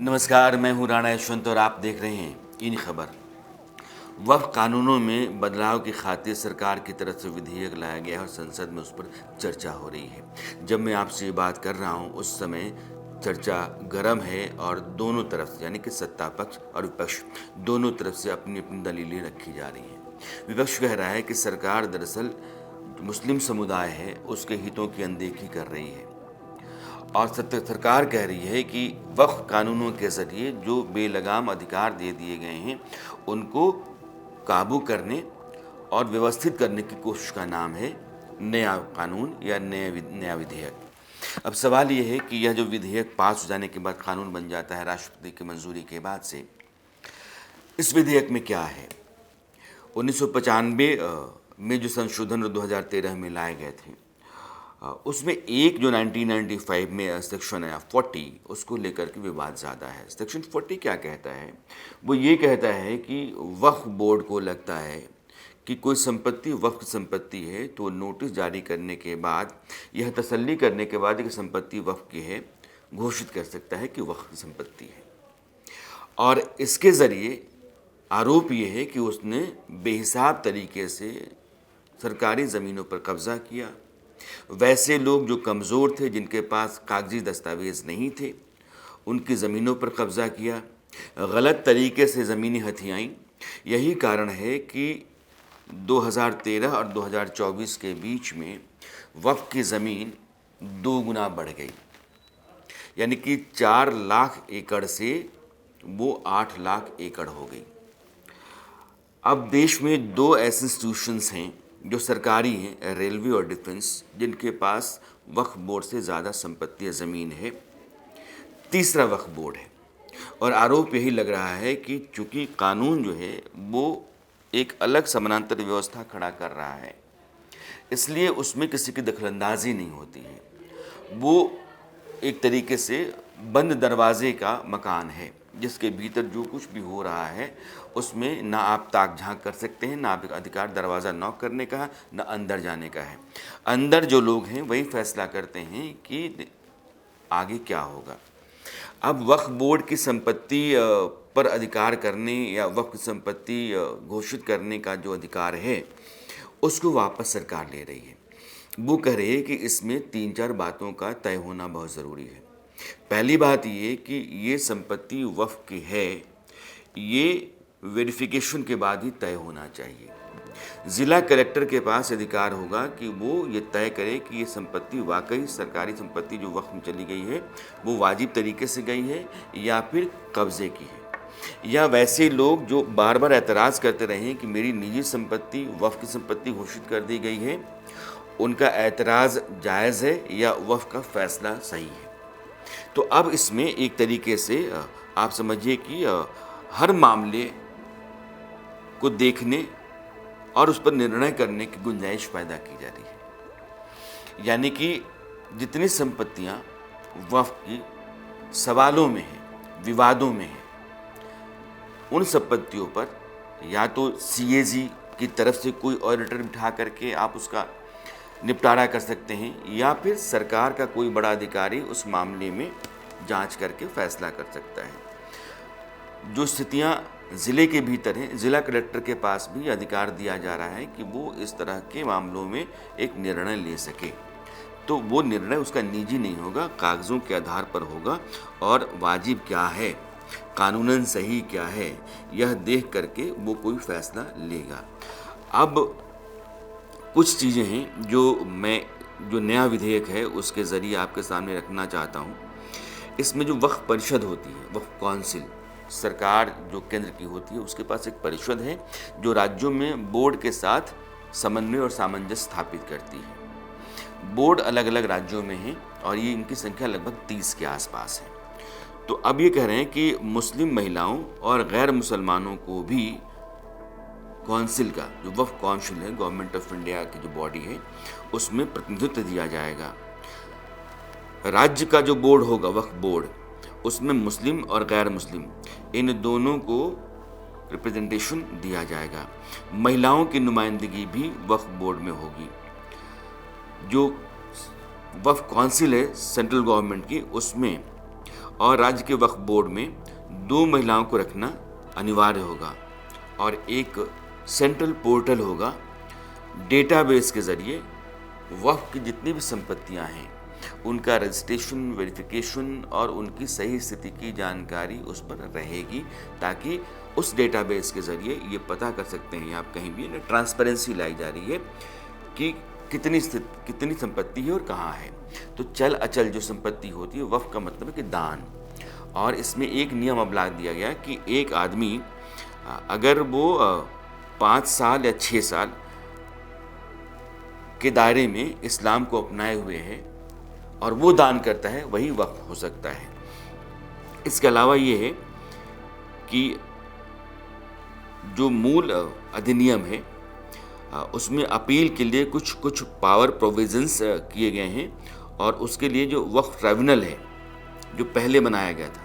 नमस्कार, मैं हूं राणा यशवंत और आप देख रहे हैं इन खबर। वक्फ कानूनों में बदलाव की खातिर सरकार की तरफ से विधेयक लाया गया है और संसद में उस पर चर्चा हो रही है। जब मैं आपसे ये बात कर रहा हूं उस समय चर्चा गर्म है और दोनों तरफ से यानी कि सत्ता पक्ष और विपक्ष दोनों तरफ से अपनी अपनी दलीलें रखी जा रही हैं। विपक्ष कह रहा है कि सरकार दरअसल मुस्लिम समुदाय है उसके हितों की अनदेखी कर रही है और सरकार कह रही है कि वक्फ कानूनों के ज़रिए जो बेलगाम अधिकार दे दिए गए हैं उनको काबू करने और व्यवस्थित करने की कोशिश का नाम है नया कानून या नया विधेयक। अब सवाल ये है कि यह जो विधेयक पास हो जाने के बाद कानून बन जाता है राष्ट्रपति की मंजूरी के बाद से, इस विधेयक में क्या है? 1995 में जो संशोधन 2013 में लाए गए थे उसमें एक जो 1995 में सेक्शन है 40 उसको लेकर के विवाद ज़्यादा है। सेक्शन 40 क्या कहता है? वो ये कहता है कि वक्फ बोर्ड को लगता है कि कोई संपत्ति वक्फ संपत्ति है तो नोटिस जारी करने के बाद यह तसल्ली करने के बाद कि संपत्ति वक्फ की है घोषित कर सकता है कि वक्फ की संपत्ति है। और इसके ज़रिए आरोप ये है कि उसने बेहिसाब तरीके से सरकारी ज़मीनों पर कब्ज़ा किया। वैसे लोग जो कमज़ोर थे, जिनके पास कागजी दस्तावेज़ नहीं थे, उनकी ज़मीनों पर कब्ज़ा किया, गलत तरीके से ज़मीनें हथियाईं। यही कारण है कि 2013 और 2024 के बीच में वक्फ की ज़मीन 2 गुना बढ़ गई, यानी कि 4 लाख एकड़ से वो 8 लाख एकड़ हो गई। अब देश में 2 ऐसे इंस्टीट्यूशंस हैं जो सरकारी हैं, रेलवे और डिफेंस, जिनके पास वक्फ बोर्ड से ज़्यादा संपत्ति या ज़मीन है। तीसरा वक्फ बोर्ड है और आरोप यही लग रहा है कि चूँकि कानून जो है वो एक अलग समानांतर व्यवस्था खड़ा कर रहा है, इसलिए उसमें किसी की दखलंदाजी नहीं होती है। वो एक तरीके से बंद दरवाजे का मकान है जिसके भीतर जो कुछ भी हो रहा है उसमें ना आप ताक झांक कर सकते हैं, ना आप अधिकार दरवाज़ा नॉक करने का, ना अंदर जाने का है। अंदर जो लोग हैं वही फैसला करते हैं कि आगे क्या होगा। अब वक्फ बोर्ड की संपत्ति पर अधिकार करने या वक्फ संपत्ति घोषित करने का जो अधिकार है उसको वापस सरकार ले रही है। वो कह रही है कि इसमें 3-4 बातों का तय होना बहुत ज़रूरी है। पहली बात ये कि ये संपत्ति वक्फ की है, ये वेरिफिकेशन के बाद ही तय होना चाहिए। ज़िला कलेक्टर के पास अधिकार होगा कि वो ये तय करे कि ये संपत्ति वाकई सरकारी संपत्ति जो वक्फ में चली गई है वो वाजिब तरीके से गई है या फिर कब्ज़े की है। या वैसे लोग जो बार बार एतराज़ करते रहे हैं कि मेरी निजी संपत्ति वक्फ की संपत्ति घोषित कर दी गई है, उनका एतराज़ जायज़ है या वक्फ का फ़ैसला सही है। तो अब इसमें एक तरीके से आप समझिए कि हर मामले को देखने और उस पर निर्णय करने की गुंजाइश पैदा की जा रही है। यानी कि जितनी संपत्तियां वक्फ की सवालों में हैं, विवादों में हैं, उन संपत्तियों पर या तो सीएजी की तरफ से कोई ऑडिटर बिठा करके आप उसका निपटारा कर सकते हैं या फिर सरकार का कोई बड़ा अधिकारी उस मामले में जांच करके फैसला कर सकता है। जो स्थितियां ज़िले के भीतर हैं, ज़िला कलेक्टर के पास भी अधिकार दिया जा रहा है कि वो इस तरह के मामलों में एक निर्णय ले सके। तो वो निर्णय उसका निजी नहीं होगा, कागज़ों के आधार पर होगा और वाजिब क्या है, कानूनन सही क्या है, यह देख करके वो कोई फैसला लेगा। अब कुछ चीज़ें हैं जो नया विधेयक है उसके ज़रिए आपके सामने रखना चाहता हूँ। इसमें जो वक्फ परिषद होती है, वक्फ काउंसिल, सरकार जो केंद्र की होती है उसके पास एक परिषद है जो राज्यों में बोर्ड के साथ समन्वय और सामंजस्य स्थापित करती है। बोर्ड अलग अलग राज्यों में है और ये इनकी संख्या लगभग 30 के आसपास है। तो अब ये कह रहे हैं कि मुस्लिम महिलाओं और गैर मुसलमानों को भी काउंसिल का जो वक्फ काउंसिल है, गवर्नमेंट ऑफ इंडिया की जो बॉडी है, उसमें प्रतिनिधित्व दिया जाएगा। राज्य का जो बोर्ड होगा वक्फ बोर्ड, उसमें मुस्लिम और गैर मुस्लिम इन दोनों को रिप्रेजेंटेशन दिया जाएगा। महिलाओं की नुमाइंदगी भी वक्फ बोर्ड में होगी। जो वक्फ काउंसिल है सेंट्रल गवर्नमेंट की, उसमें और राज्य के वक्फ बोर्ड में 2 महिलाओं को रखना अनिवार्य होगा और एक सेंट्रल पोर्टल होगा। डेटाबेस के ज़रिए वक्फ की जितनी भी संपत्तियां हैं उनका रजिस्ट्रेशन, वेरिफिकेशन और उनकी सही स्थिति की जानकारी उस पर रहेगी, ताकि उस डेटाबेस के ज़रिए ये पता कर सकते हैं, आप कहीं भी ट्रांसपेरेंसी लाई जा रही है कि कितनी संपत्ति है और कहाँ है। तो चल अचल जो संपत्ति होती है, वक्फ का मतलब है कि दान। और इसमें एक नियम अब ला दिया गया कि एक आदमी अगर वो 5 साल या 6 साल के दायरे में इस्लाम को अपनाए हुए है और वो दान करता है, वही वक्फ हो सकता है। इसके अलावा ये है कि जो मूल अधिनियम है उसमें अपील के लिए कुछ पावर प्रोविजंस किए गए हैं, और उसके लिए जो वक्फ ट्राइब्यूनल है जो पहले बनाया गया था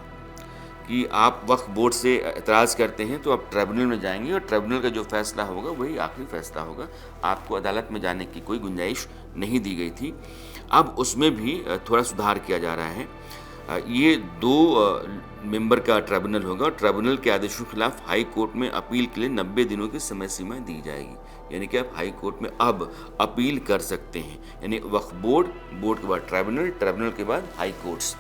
कि आप वक्फ बोर्ड से एतराज़ करते हैं तो आप ट्राइब्यूनल में जाएंगे और ट्राइब्यूनल का जो फैसला होगा वही आखिरी फैसला होगा, आपको अदालत में जाने की कोई गुंजाइश नहीं दी गई थी। अब उसमें भी थोड़ा सुधार किया जा रहा है। ये 2 मेंबर का ट्राइब्यूनल होगा और ट्राइब्यूनल के आदेशों के खिलाफ हाई कोर्ट में अपील के लिए 90 दिनों की समय सीमा दी जाएगी, यानी कि आप हाई कोर्ट में अब अपील कर सकते हैं। यानी वक्फ बोर्ड, बोर्ड के बाद ट्राइब्यूनल, ट्राइब्यूनल के बाद हाई कोर्ट्स।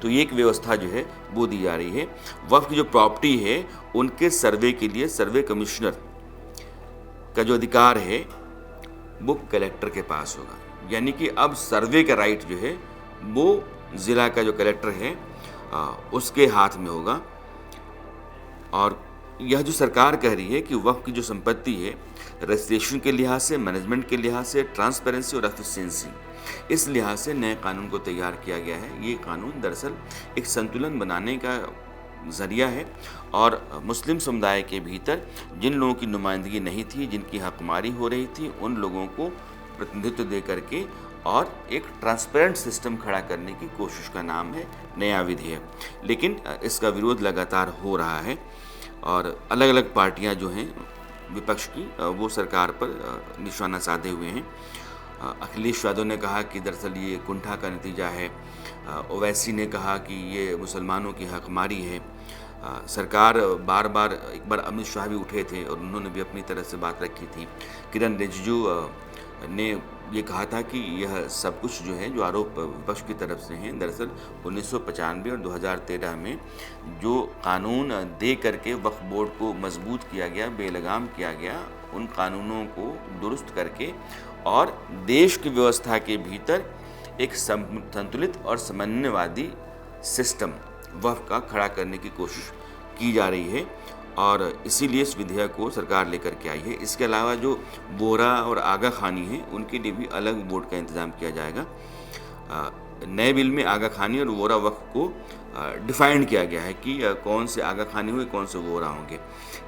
तो ये एक व्यवस्था जो है वो दी जा रही है। वक्फ की जो प्रॉपर्टी है उनके सर्वे के लिए सर्वे कमिश्नर का जो अधिकार है वो कलेक्टर के पास होगा, यानी कि अब सर्वे का राइट जो है वो ज़िला का जो कलेक्टर है उसके हाथ में होगा। और यह जो सरकार कह रही है कि वक्फ की जो संपत्ति है रजिस्ट्रेशन के लिहाज से, मैनेजमेंट के लिहाज से, ट्रांसपेरेंसी और एफिशिएंसी, इस लिहाज से नए कानून को तैयार किया गया है। ये कानून दरअसल एक संतुलन बनाने का ज़रिया है और मुस्लिम समुदाय के भीतर जिन लोगों की नुमाइंदगी नहीं थी, जिनकी हकमारी हो रही थी, उन लोगों को प्रतिनिधित्व दे करके और एक ट्रांसपेरेंट सिस्टम खड़ा करने की कोशिश का नाम है नया विधेयक। लेकिन इसका विरोध लगातार हो रहा है और अलग अलग पार्टियां जो हैं विपक्ष की वो सरकार पर निशाना साधे हुए हैं। अखिलेश यादव ने कहा कि दरअसल ये कुंठा का नतीजा है। ओवैसी ने कहा कि ये मुसलमानों की हकमारी है। सरकार बार बार, एक बार अमित शाह भी उठे थे और उन्होंने भी अपनी तरफ से बात रखी थी। किरण रिजिजू ने ये कहा था कि यह सब कुछ जो है, जो आरोप विपक्ष की तरफ से हैं, दरअसल 1995 और 2013 में जो कानून दे करके वक्फ बोर्ड को मजबूत किया गया, बेलगाम किया गया, उन कानूनों को दुरुस्त करके और देश की व्यवस्था के भीतर एक संतुलित और समन्वयवादी सिस्टम वक्फ का खड़ा करने की कोशिश की जा रही है और इसीलिए इस विधेयक को सरकार लेकर के आई है। इसके अलावा जो बोरा और आगा खानी है उनके लिए भी अलग बोर्ड का इंतज़ाम किया जाएगा। नए बिल में आगा खानी और वोरा वक्फ को डिफाइंड किया गया है कि कौन से आगा खानी होंगे, कौन से वोरा होंगे।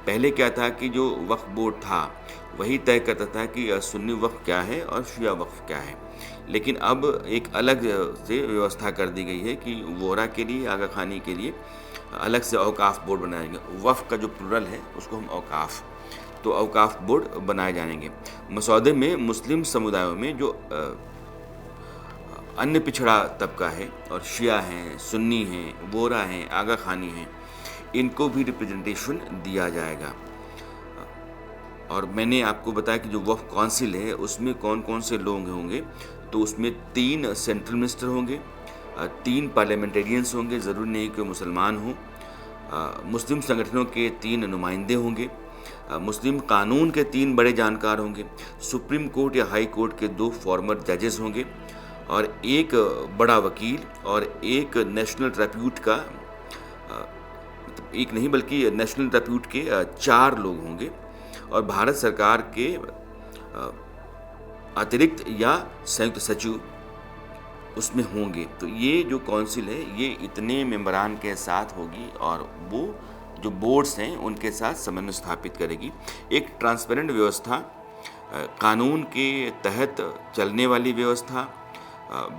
पहले क्या था कि जो वक्फ बोर्ड था वही तय करता था कि सुन्नी वक्फ क्या है और शिया वक्फ क्या है, लेकिन अब एक अलग से व्यवस्था कर दी गई है कि वोरा के लिए, आगा खानी के लिए अलग से औकाफ बोर्ड बनाएंगे। वक्फ का जो प्लुरल है उसको हम औकाफ, तो औकाफ बोर्ड बनाए जाएंगे। मसौदे में मुस्लिम समुदायों में जो अन्य पिछड़ा तबका है और शिया हैं, सुन्नी हैं, वोरा हैं, आगा खानी हैं, इनको भी रिप्रेजेंटेशन दिया जाएगा। और मैंने आपको बताया कि जो वक्फ काउंसिल है उसमें कौन कौन से लोग होंगे, तो उसमें 3 सेंट्रल मिनिस्टर होंगे, 3 पार्लियामेंटेरियंस होंगे, ज़रूरी नहीं कि मुसलमान हों, मुस्लिम संगठनों के 3 नुमाइंदे होंगे, मुस्लिम कानून के 3 बड़े जानकार होंगे, सुप्रीम कोर्ट या हाई कोर्ट के 2 फॉर्मर जजेस होंगे और 1 बड़ा वकील और 1 नेशनल रेप्यूट का, एक नहीं बल्कि नेशनल रेप्यूट के 4 लोग होंगे और भारत सरकार के अतिरिक्त या संयुक्त सचिव उसमें होंगे। तो ये जो काउंसिल है ये इतने मेंबरान के साथ होगी और वो जो बोर्ड्स हैं उनके साथ समन्वय स्थापित करेगी। एक ट्रांसपेरेंट व्यवस्था, कानून के तहत चलने वाली व्यवस्था,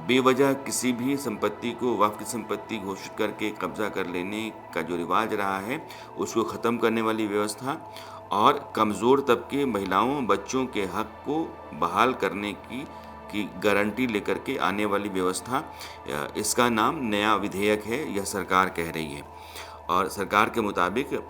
बेवजह किसी भी संपत्ति को वक्फ की संपत्ति घोषित करके कब्जा कर लेने का जो रिवाज रहा है उसको ख़त्म करने वाली व्यवस्था और कमज़ोर तबके, महिलाओं, बच्चों के हक को बहाल करने की की गारंटी लेकर के आने वाली व्यवस्था, इसका नाम नया विधेयक है, यह सरकार कह रही है। और सरकार के मुताबिक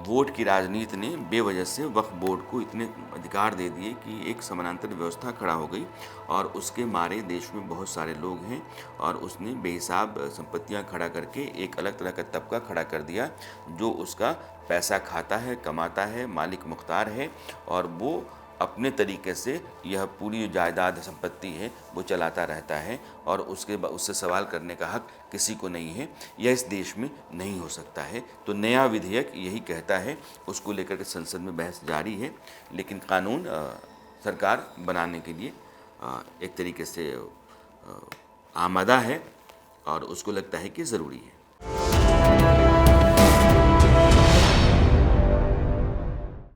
वोट की राजनीति ने बेवजह से वक्फ बोर्ड को इतने अधिकार दे दिए कि एक समानांतर व्यवस्था खड़ा हो गई और उसके मारे देश में बहुत सारे लोग हैं और उसने बेहिसाब संपत्तियां खड़ा करके एक अलग तरह का तबका खड़ा कर दिया जो उसका पैसा खाता है, कमाता है, मालिक मुख्तार है और वो अपने तरीके से यह पूरी जो जायदाद संपत्ति है वो चलाता रहता है और उससे सवाल करने का हक किसी को नहीं है। यह इस देश में नहीं हो सकता है। तो नया विधेयक यही कहता है, उसको लेकर के संसद में बहस जारी है, लेकिन कानून सरकार बनाने के लिए एक तरीके से आमादा है और उसको लगता है कि ज़रूरी है।